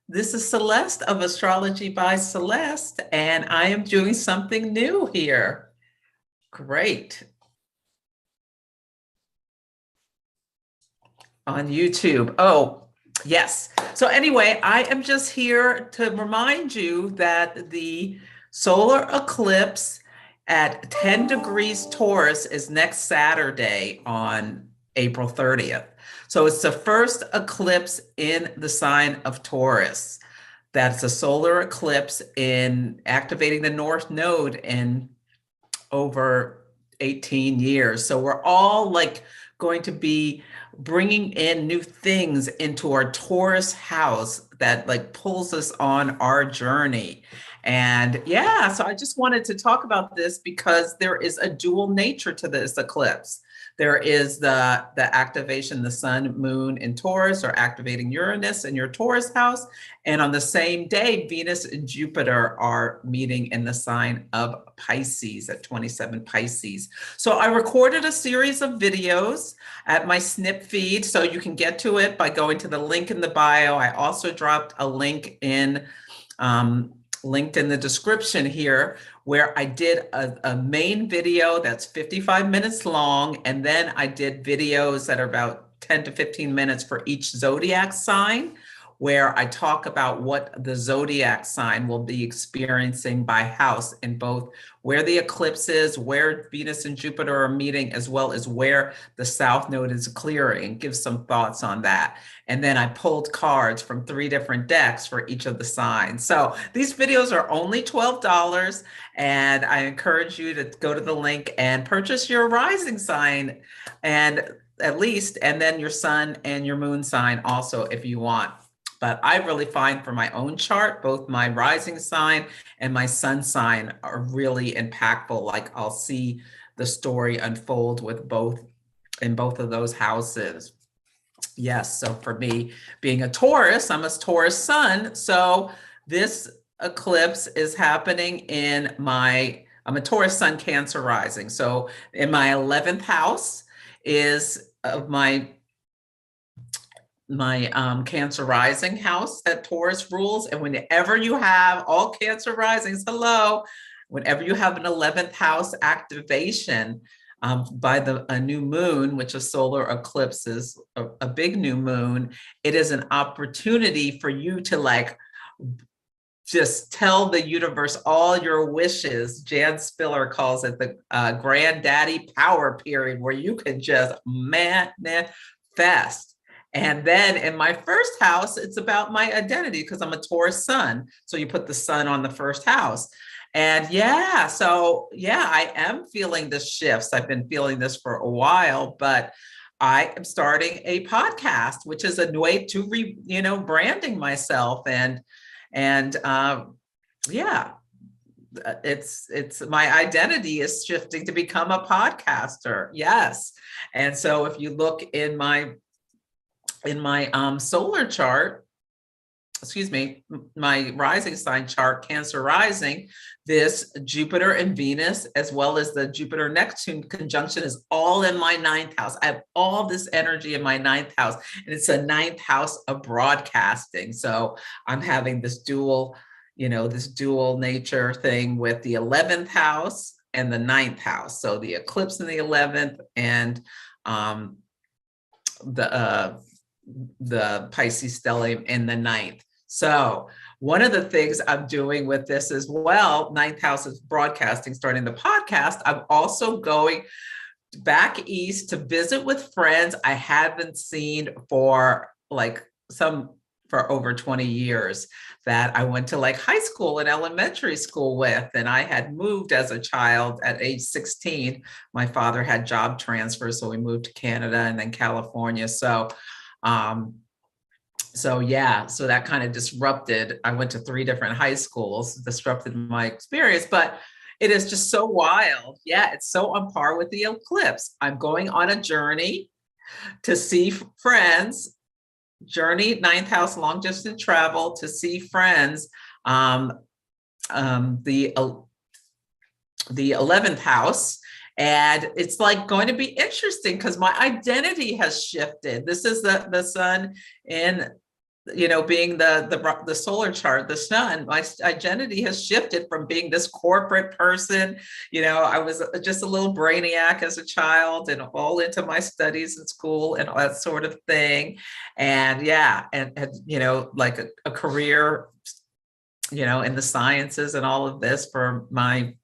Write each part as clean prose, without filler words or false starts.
This is Celeste of Astrology by Celeste, and I am doing something new here. Great. On YouTube. Oh, yes. So anyway, I am just here to remind you that the solar eclipse at 10 degrees Taurus is next Saturday on April 30th. So it's the first eclipse in the sign of Taurus. That's a solar eclipse in activating the North Node in over 18 years. So we're all like going to be bringing in new things into our Taurus house that like pulls us on our journey. And yeah, so I just wanted to talk about this because there is a dual nature to this eclipse. There is the activation, the sun, moon in Taurus, or activating Uranus in your Taurus house. And on the same day, Venus and Jupiter are meeting in the sign of Pisces at 27 Pisces. So I recorded a series of videos at my Snip feed, so you can get to it by going to the link in the bio. I also dropped a link linked in the description here, where I did a main video that's 55 minutes long, and then I did videos that are about 10 to 15 minutes for each zodiac sign, where I talk about what the zodiac sign will be experiencing by house in both where the eclipse is, where Venus and Jupiter are meeting, as well as where the South Node is clearing. Give some thoughts on that. And then I pulled cards from 3 different decks for each of the signs. So these videos are only $12, and I encourage you to go to the link and purchase your rising sign, and at least, and then your sun and your moon sign also if you want. But I really find for my own chart, both my rising sign and my sun sign are really impactful. Like I'll see the story unfold with both in both of those houses. Yes, so for me, being a Taurus, I'm a Taurus sun. So this eclipse is happening in I'm a Taurus sun, Cancer rising. So in my 11th house is of my Cancer rising house that Taurus rules. And whenever you have all Cancer risings, whenever you have an 11th house activation by a new moon, which a solar eclipse is a big new moon, it is an opportunity for you to like just tell the universe all your wishes. Jan Spiller calls it the granddaddy power period, where you can just manifest. And then in my first house, it's about my identity because I'm a Taurus sun. So you put the sun on the first house. And yeah, so yeah, I am feeling the shifts. I've been feeling this for a while, but I am starting a podcast, which is a way to branding myself. And yeah, it's my identity is shifting to become a podcaster. Yes. And so if you look in my solar chart, my rising sign chart, Cancer rising, this Jupiter and Venus, as well as the Jupiter Neptune conjunction, is all in my 9th house. I have all this energy in my 9th house, and it's a 9th house of broadcasting. So I'm having this dual nature thing with the 11th house and the 9th house. So the eclipse in the 11th and the Pisces stellium in the 9th. So one of the things I'm doing with this as well, 9th house is broadcasting, starting the podcast. I'm also going back east to visit with friends I haven't seen for over 20 years, that I went to like high school and elementary school with. And I had moved as a child at age 16. My father had job transfers, so we moved to Canada and then California. So that kind of disrupted. I went to 3 different high schools, disrupted my experience, but it is just so wild. Yeah, it's so on par with the eclipse. I'm going on a journey to see friends, 9th house, long distance travel to see friends. The 11th house. And it's like going to be interesting because my identity has shifted. This is the sun in being the solar chart, the sun, my identity has shifted from being this corporate person. I was just a little brainiac as a child and all into my studies in school and all that sort of thing. And yeah, and like a career, in the sciences and all of this for my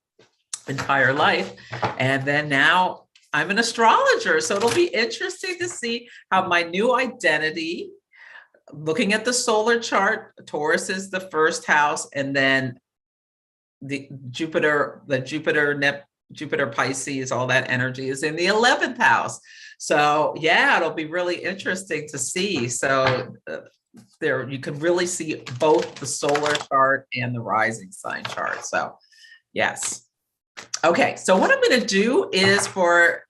entire life. And then now I'm an astrologer. So it'll be interesting to see how my new identity, looking at the solar chart, Taurus is the first house, and then the Jupiter Pisces, all that energy is in the 11th house. So yeah, it'll be really interesting to see. So there you can really see both the solar chart and the rising sign chart. So yes. Okay, so what I'm going to do is for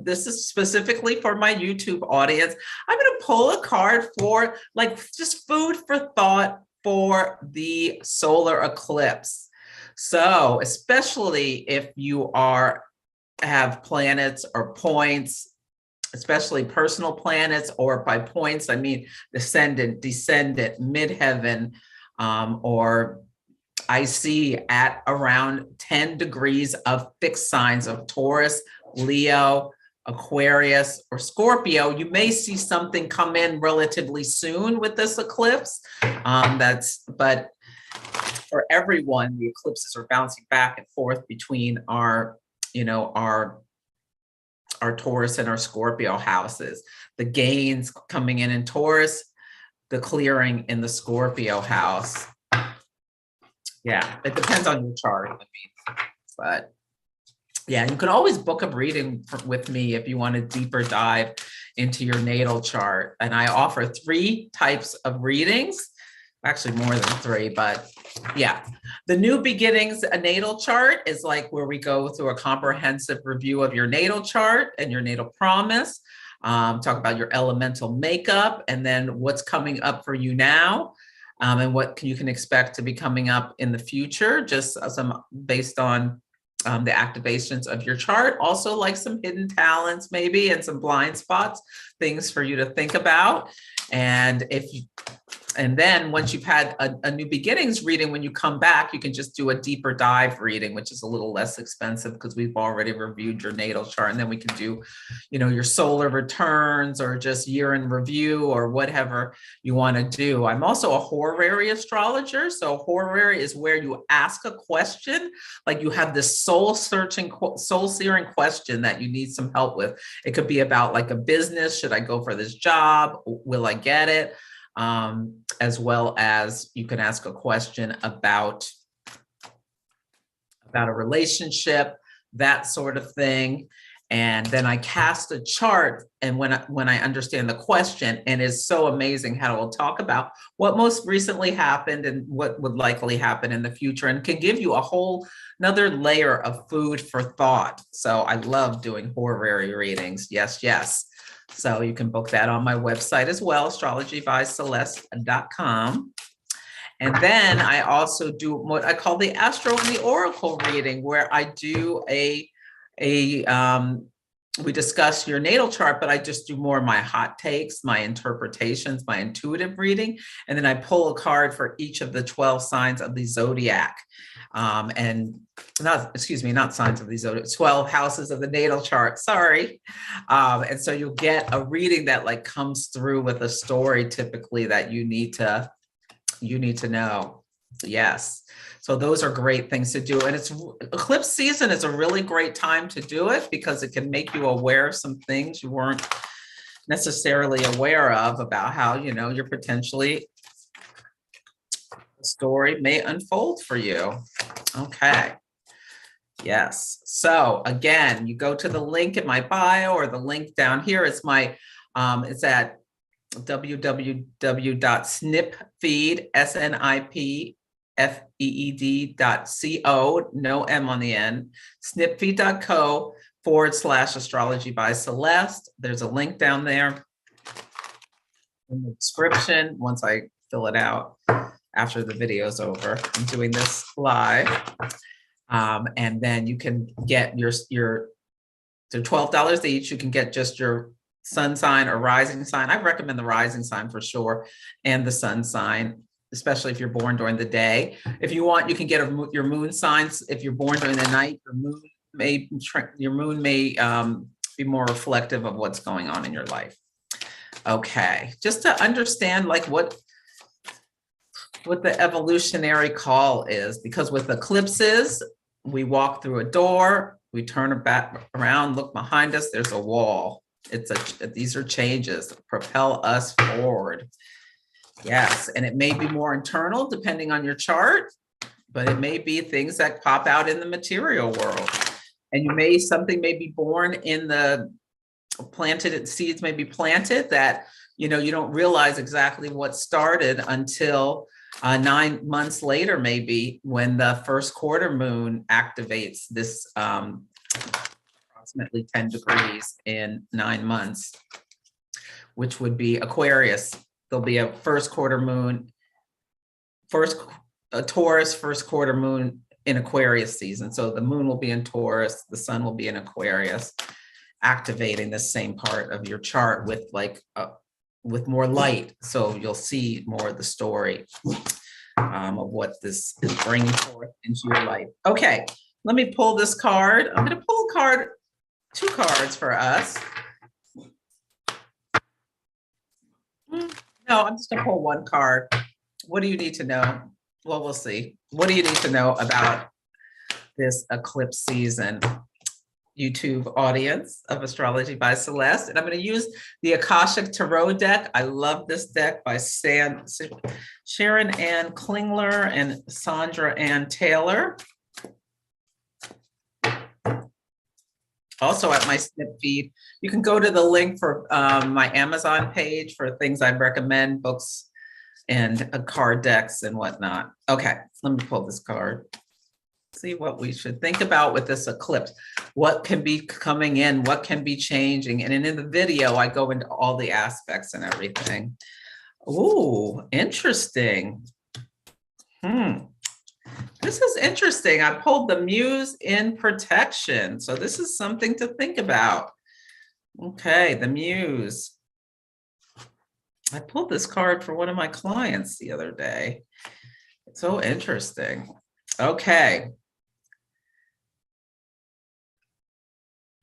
this is specifically for my YouTube audience, I'm going to pull a card for like just food for thought for the solar eclipse. So especially if you have planets or points, especially personal planets, or by points I mean ascendant, descendant, midheaven, or I see at around 10 degrees of fixed signs of Taurus, Leo, Aquarius, or Scorpio. You may see something come in relatively soon with this eclipse. But for everyone, the eclipses are bouncing back and forth between our Taurus and our Scorpio houses. The gains coming in Taurus, the clearing in the Scorpio house. Yeah, it depends on your chart, but yeah, you can always book a reading with me if you want a deeper dive into your natal chart. And I offer 3 types of readings, actually more than 3, but yeah. The New Beginnings, a natal chart, is like where we go through a comprehensive review of your natal chart and your natal promise, talk about your elemental makeup, and then what's coming up for you now. And what you can expect to be coming up in the future, just some based on the activations of your chart. Also like some hidden talents maybe and some blind spots, things for you to think about. And then once you've had a New Beginnings reading, when you come back, you can just do a deeper dive reading, which is a little less expensive because we've already reviewed your natal chart. And then we can do, your solar returns or just year in review or whatever you want to do. I'm also a horary astrologer. So horary is where you ask a question, like you have this soul-searing question that you need some help with. It could be about like a business. Should I go for this job? Will I get it? As well as you can ask a question about a relationship, that sort of thing. And then I cast a chart, and when I understand the question, and it's so amazing how it will talk about what most recently happened and what would likely happen in the future, and can give you a whole another layer of food for thought. So I love doing horary readings. Yes, yes. So you can book that on my website as well, astrologybyceleste.com. And then I also do what I call the Astro and the Oracle reading, where I do we discuss your natal chart, but I just do more of my hot takes, my interpretations, my intuitive reading. And then I pull a card for each of the 12 signs of the zodiac. Not signs of the zodiac, 12 houses of the natal chart, sorry. And so you'll get a reading that like comes through with a story typically that you need to know. Yes. So those are great things to do. And eclipse season is a really great time to do it because it can make you aware of some things you weren't necessarily aware of about how, you're potentially the story may unfold for you. Okay. Yes. So again, you go to the link in my bio or the link down here. It's it's at www.snipfeed.co, no M on the end, snipfeed.co/astrology by Celeste. There's a link down there in the description once I fill it out after the video's over. I'm doing this live. And then you can get your they're $12 each. You can get just your sun sign or rising sign. I recommend the rising sign for sure, and the sun sign, especially if you're born during the day. If you want, you can get your moon signs. If you're born during the night, your moon may be more reflective of what's going on in your life. Okay, just to understand like what the evolutionary call is, because with eclipses, we walk through a door, we turn it back around, look behind us, there's a wall. These are changes, propel us forward. Yes, and it may be more internal depending on your chart, but it may be things that pop out in the material world. And something may be born in the seeds may be planted that, you don't realize exactly what started until 9 months later, maybe, when the first quarter moon activates this approximately 10 degrees in 9 months, which would be Aquarius. There'll be a first quarter moon, a Taurus first quarter moon in Aquarius season. So the moon will be in Taurus, the sun will be in Aquarius, activating the same part of your chart with more light. So you'll see more of the story of what this is bringing forth into your life. Okay, let me pull this card. I'm going to pull two cards for us. No, I'm just going to pull one card. What do you need to know? Well, we'll see. What do you need to know about this eclipse season? YouTube audience of Astrology by Celeste. And I'm going to use the Akashic Tarot deck. I love this deck by Sharon Ann Klingler and Sandra Ann Taylor. Also at my snip feed, you can go to the link for my Amazon page for things I recommend, books and card decks and whatnot. Okay, let me pull this card. See what we should think about with this eclipse. What can be coming in, what can be changing. And in the video, I go into all the aspects and everything. Ooh, interesting. This is interesting. I pulled the Muse in protection. So this is something to think about. Okay, the Muse. I pulled this card for one of my clients the other day. It's so interesting. Okay.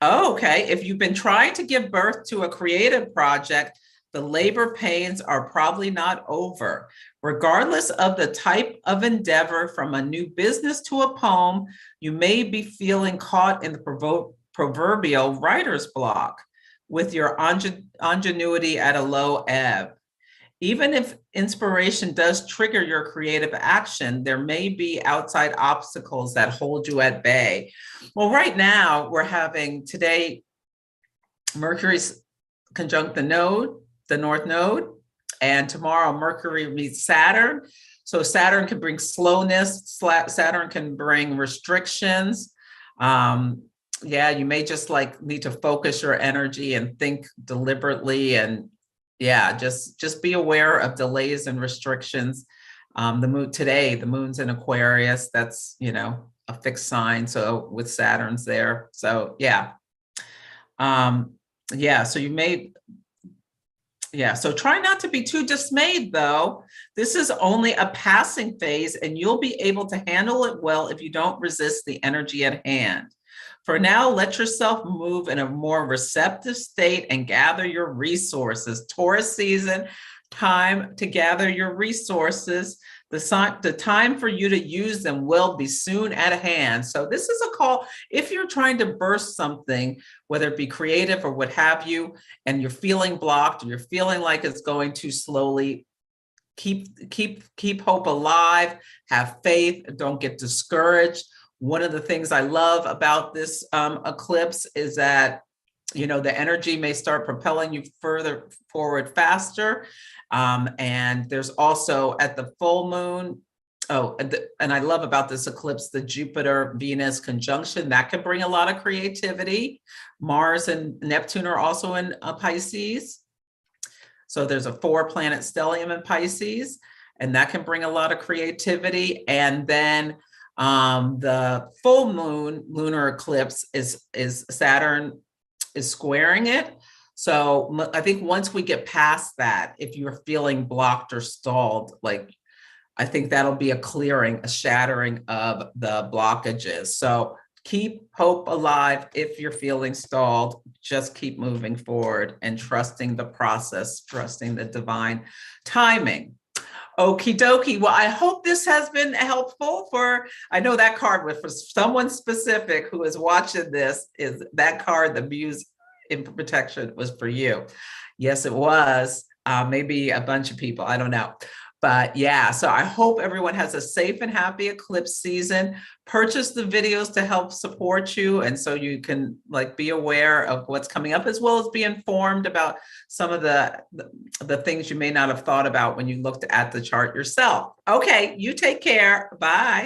Okay, if you've been trying to give birth to a creative project, the labor pains are probably not over. Regardless of the type of endeavor, from a new business to a poem, you may be feeling caught in the proverbial writer's block with your ingenuity at a low ebb. Even if inspiration does trigger your creative action, there may be outside obstacles that hold you at bay. Well, right now we're having today, Mercury's conjunct the North Node, and tomorrow Mercury meets Saturn. So Saturn can bring slowness, Saturn can bring restrictions. Yeah, you may just need to focus your energy and think deliberately, and yeah, just be aware of delays and restrictions. The moon's in Aquarius. That's, a fixed sign. So with Saturn's there. So yeah. So try not to be too dismayed though. This is only a passing phase and you'll be able to handle it well if you don't resist the energy at hand. For now, let yourself move in a more receptive state and gather your resources. Taurus season, time to gather your resources. The time for you to use them will be soon at hand. So this is a call. If you're trying to burst something, whether it be creative or what have you, and you're feeling blocked, or you're feeling like it's going too slowly, keep hope alive, have faith, don't get discouraged. One of the things I love about this eclipse is that, the energy may start propelling you further forward faster. And there's also at the full moon, and I love about this eclipse, the Jupiter-Venus conjunction, that can bring a lot of creativity. Mars and Neptune are also in Pisces. So there's a 4-planet stellium in Pisces, and that can bring a lot of creativity. And then the full moon lunar eclipse is Saturn is squaring it. So I think once we get past that, if you're feeling blocked or stalled, like I think that'll be a clearing, a shattering of the blockages. So keep hope alive. If you're feeling stalled, just keep moving forward and trusting the process, trusting the divine timing. Okie dokie. Well, I hope this has been helpful for, I know that card was for someone specific who is watching this, is that card, the Muse in Protection, was for you. Yes, it was. Maybe a bunch of people, I don't know. But yeah, so I hope everyone has a safe and happy eclipse season. Purchase the videos to help support you, and so you can like be aware of what's coming up, as well as be informed about some of the things you may not have thought about when you looked at the chart yourself. Okay, you take care. Bye.